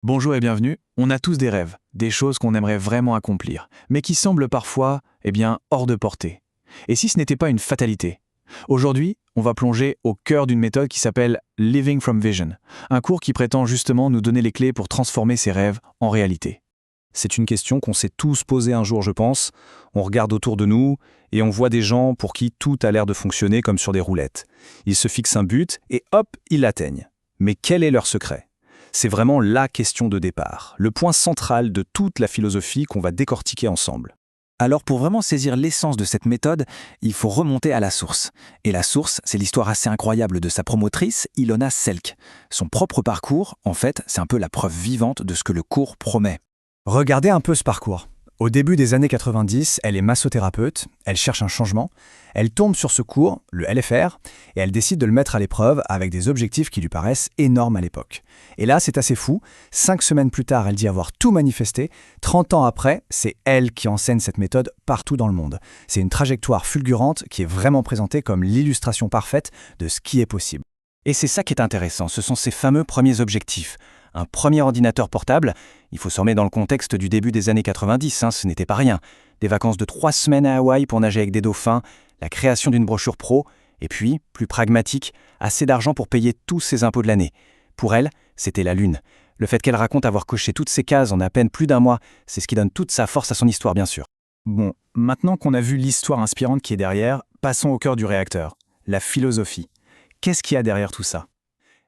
Bonjour et bienvenue. On a tous des rêves, des choses qu'on aimerait vraiment accomplir, mais qui semblent parfois, hors de portée. Et si ce n'était pas une fatalité? Aujourd'hui, on va plonger au cœur d'une méthode qui s'appelle Living from Vision, un cours qui prétend justement nous donner les clés pour transformer ses rêves en réalité. C'est une question qu'on s'est tous posée un jour, je pense. On regarde autour de nous et on voit des gens pour qui tout a l'air de fonctionner comme sur des roulettes. Ils se fixent un but et hop, ils l'atteignent. Mais quel est leur secret? C'est vraiment la question de départ, le point central de toute la philosophie qu'on va décortiquer ensemble. Alors pour vraiment saisir l'essence de cette méthode, il faut remonter à la source. Et la source, c'est l'histoire assez incroyable de sa promotrice, Ilona Selk. Son propre parcours, en fait, c'est un peu la preuve vivante de ce que le cours promet. Regardez un peu ce parcours. Au début des années 90, elle est massothérapeute, elle cherche un changement, elle tombe sur ce cours, le LFR, et elle décide de le mettre à l'épreuve avec des objectifs qui lui paraissent énormes à l'époque. Et là, c'est assez fou, 5 semaines plus tard, elle dit avoir tout manifesté, 30 ans après, c'est elle qui enseigne cette méthode partout dans le monde. C'est une trajectoire fulgurante qui est vraiment présentée comme l'illustration parfaite de ce qui est possible. Et c'est ça qui est intéressant, ce sont ces fameux premiers objectifs. Un premier ordinateur portable, il faut se remettre dans le contexte du début des années 90, ce n'était pas rien. Des vacances de 3 semaines à Hawaï pour nager avec des dauphins, la création d'une brochure pro, et puis, plus pragmatique, assez d'argent pour payer tous ses impôts de l'année. Pour elle, c'était la Lune. Le fait qu'elle raconte avoir coché toutes ces cases en à peine plus d'un mois, c'est ce qui donne toute sa force à son histoire, bien sûr. Bon, maintenant qu'on a vu l'histoire inspirante qui est derrière, passons au cœur du réacteur, la philosophie. Qu'est-ce qu'il y a derrière tout ça?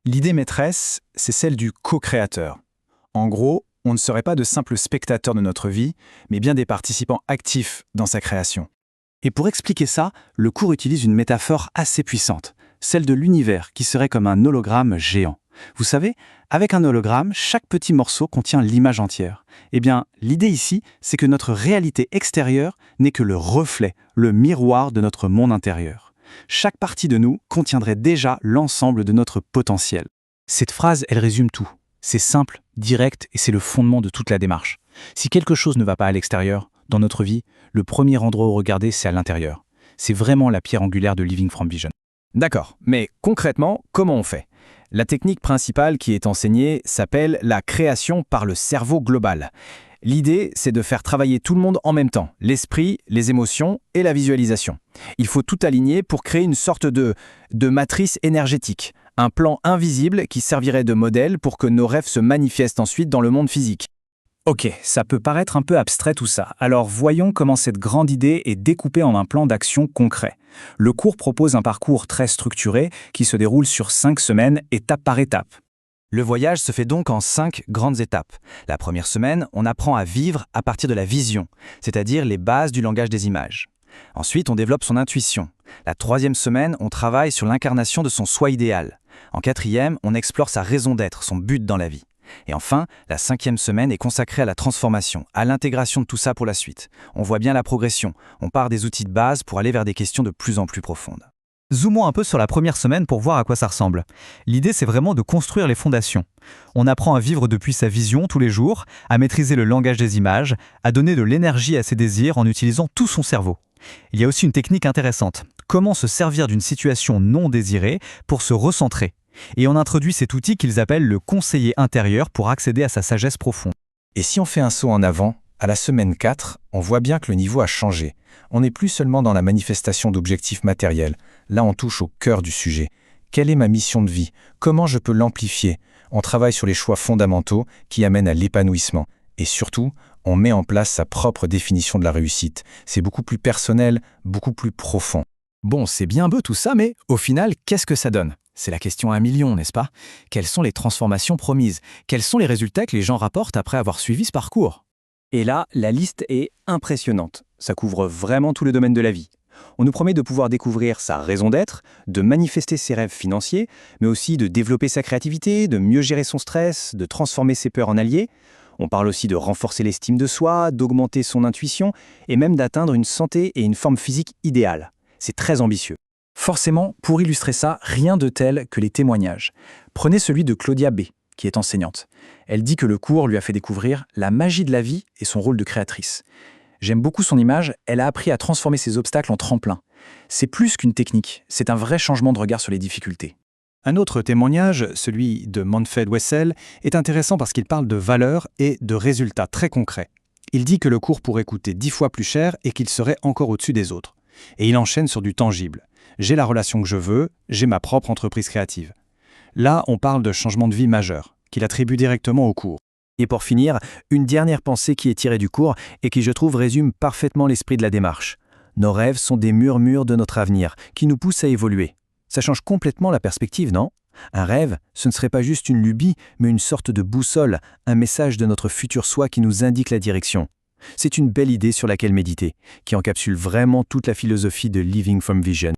L'idée maîtresse, c'est celle du co-créateur. En gros, on ne serait pas de simples spectateurs de notre vie, mais bien des participants actifs dans sa création. Et pour expliquer ça, le cours utilise une métaphore assez puissante, celle de l'univers qui serait comme un hologramme géant. Vous savez, avec un hologramme, chaque petit morceau contient l'image entière. Eh bien, l'idée ici, c'est que notre réalité extérieure n'est que le reflet, le miroir de notre monde intérieur. Chaque partie de nous contiendrait déjà l'ensemble de notre potentiel. Cette phrase, elle résume tout. C'est simple, direct et c'est le fondement de toute la démarche. Si quelque chose ne va pas à l'extérieur, dans notre vie, le premier endroit où regarder, c'est à l'intérieur. C'est vraiment la pierre angulaire de Living from Vision. D'accord, mais concrètement, comment on fait? La technique principale qui est enseignée s'appelle la création par le cerveau global. L'idée, c'est de faire travailler tout le monde en même temps, l'esprit, les émotions et la visualisation. Il faut tout aligner pour créer une sorte de matrice énergétique, un plan invisible qui servirait de modèle pour que nos rêves se manifestent ensuite dans le monde physique. Ok, ça peut paraître un peu abstrait tout ça, alors voyons comment cette grande idée est découpée en un plan d'action concret. Le cours propose un parcours très structuré qui se déroule sur 5 semaines, étape par étape. Le voyage se fait donc en 5 grandes étapes. La première semaine, on apprend à vivre à partir de la vision, c'est-à-dire les bases du langage des images. Ensuite, on développe son intuition. La troisième semaine, on travaille sur l'incarnation de son soi idéal. En quatrième, on explore sa raison d'être, son but dans la vie. Et enfin, la 5e semaine est consacrée à la transformation, à l'intégration de tout ça pour la suite. On voit bien la progression, on part des outils de base pour aller vers des questions de plus en plus profondes. Zoomons un peu sur la première semaine pour voir à quoi ça ressemble. L'idée, c'est vraiment de construire les fondations. On apprend à vivre depuis sa vision tous les jours, à maîtriser le langage des images, à donner de l'énergie à ses désirs en utilisant tout son cerveau. Il y a aussi une technique intéressante. Comment se servir d'une situation non désirée pour se recentrer. Et on introduit cet outil qu'ils appellent le conseiller intérieur pour accéder à sa sagesse profonde. Et si on fait un saut en avant, à la semaine 4, on voit bien que le niveau a changé. On n'est plus seulement dans la manifestation d'objectifs matériels. Là, on touche au cœur du sujet. Quelle est ma mission de vie? Comment je peux l'amplifier? On travaille sur les choix fondamentaux qui amènent à l'épanouissement. Et surtout, on met en place sa propre définition de la réussite. C'est beaucoup plus personnel, beaucoup plus profond. Bon, c'est bien beau tout ça, mais au final, qu'est-ce que ça donne? C'est la question à 1 million, n'est-ce pas? Quelles sont les transformations promises? Quels sont les résultats que les gens rapportent après avoir suivi ce parcours? Et là, la liste est impressionnante. Ça couvre vraiment tous les domaines de la vie. On nous promet de pouvoir découvrir sa raison d'être, de manifester ses rêves financiers, mais aussi de développer sa créativité, de mieux gérer son stress, de transformer ses peurs en alliés. On parle aussi de renforcer l'estime de soi, d'augmenter son intuition, et même d'atteindre une santé et une forme physique idéale. C'est très ambitieux. Forcément, pour illustrer ça, rien de tel que les témoignages. Prenez celui de Claudia B., qui est enseignante. Elle dit que le cours lui a fait découvrir la magie de la vie et son rôle de créatrice. J'aime beaucoup son image, elle a appris à transformer ses obstacles en tremplin. C'est plus qu'une technique, c'est un vrai changement de regard sur les difficultés. Un autre témoignage, celui de Manfred Wessel, est intéressant parce qu'il parle de valeurs et de résultats très concrets. Il dit que le cours pourrait coûter 10 fois plus cher et qu'il serait encore au-dessus des autres. Et il enchaîne sur du tangible. J'ai la relation que je veux, j'ai ma propre entreprise créative. Là, on parle de changement de vie majeur, qu'il attribue directement au cours. Et pour finir, une dernière pensée qui est tirée du cours et qui, je trouve, résume parfaitement l'esprit de la démarche. Nos rêves sont des murmures de notre avenir, qui nous poussent à évoluer. Ça change complètement la perspective, non ? Un rêve, ce ne serait pas juste une lubie, mais une sorte de boussole, un message de notre futur soi qui nous indique la direction. C'est une belle idée sur laquelle méditer, qui encapsule vraiment toute la philosophie de Living from Vision.